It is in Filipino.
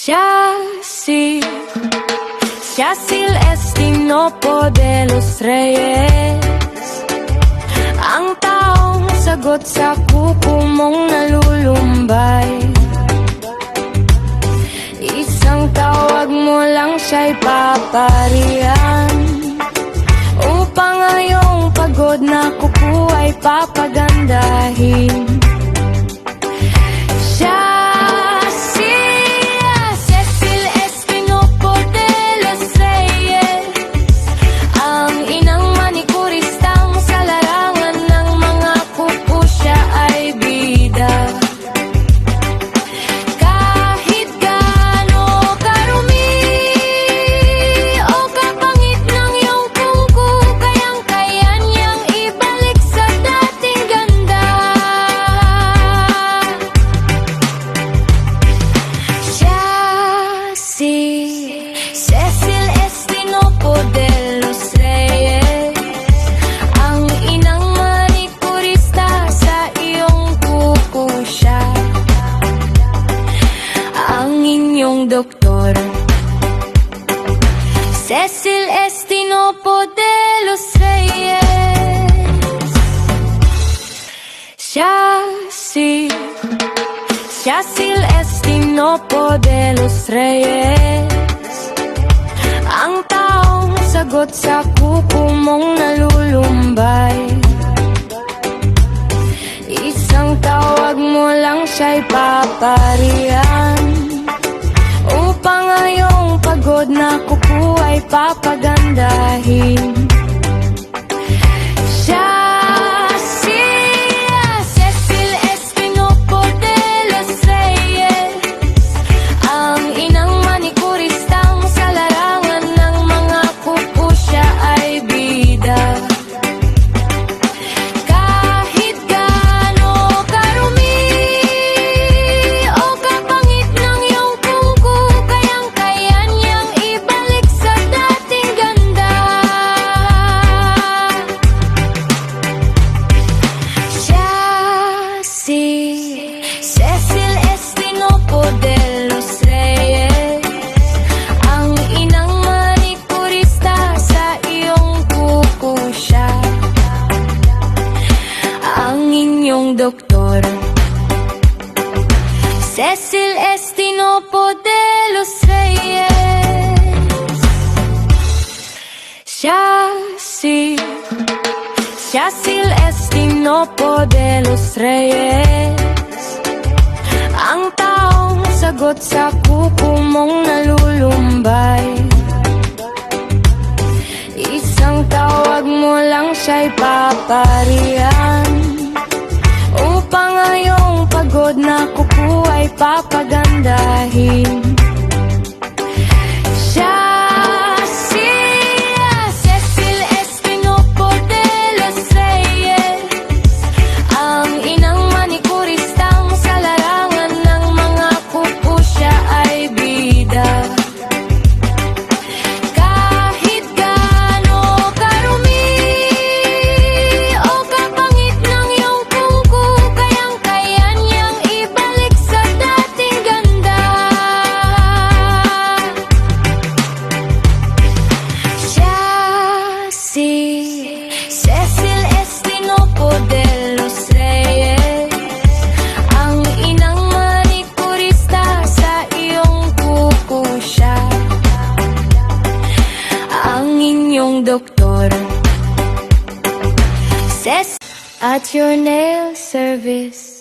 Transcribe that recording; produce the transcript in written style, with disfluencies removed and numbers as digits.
Cecil Estinopo de los Reyes, ang taong sagot sa kuko mong nalulumbay. Isang tawag mo lang siya'y paparihan, upang ngayong pagod na kuko ay papagandahin. Cecil Estinopo de los Reyes, ang inang manikuristang sa larangan ng mga kuko siya ay bida. Kahit gaano karumi o kapangit ng iyong kuko, kayang-kaya niyang ibalik sa dating ganda. Cecil Estinopo de los Reyes, ang inang manikurista sa iyong kuko siya, ang inyong doktor. Cecil Estinopo de los Reyes. Cecil Estinopo de los Reyes, ang taong sagot sa kuko mong nalulumbay. Isang tawag mo lang siya'y paparihan, upang ngayong pagod na kuko ay papagandahin. Cecil Estinopo de los Reyes, ang inang manikuristang sa larangan ng mga kuko siya ay bida. Kahit gaano karumi o kapangit ng iyong kuko, kayang-kaya niyang ibalik sa dating ganda. Cecil Estinopo de los Reyes, ang inang manikurista sa iyong kuko siya, ang inyong doktor. Cecil Estinopo de los Reyes. Cecil Estinopo de los Reyes, ang taong sagot sa kuko mong nalulumbay. Isang tawag mo lang siya'y paparihan, upang ngayong pagod na kuko ay papagandahin. Cecil Estinopo de los Reyes, ang inang manikuristang sa larangan ng mga kuko siya ay bida. Kahit gaano karumi o kapangit ng iyong kuko, kayang-kaya niyang ibalik sa dating ganda. Cecil Estinopo de los Reyes, ang inang manikurista sa iyong kuko siya, ang inyong doktor. At your nail service.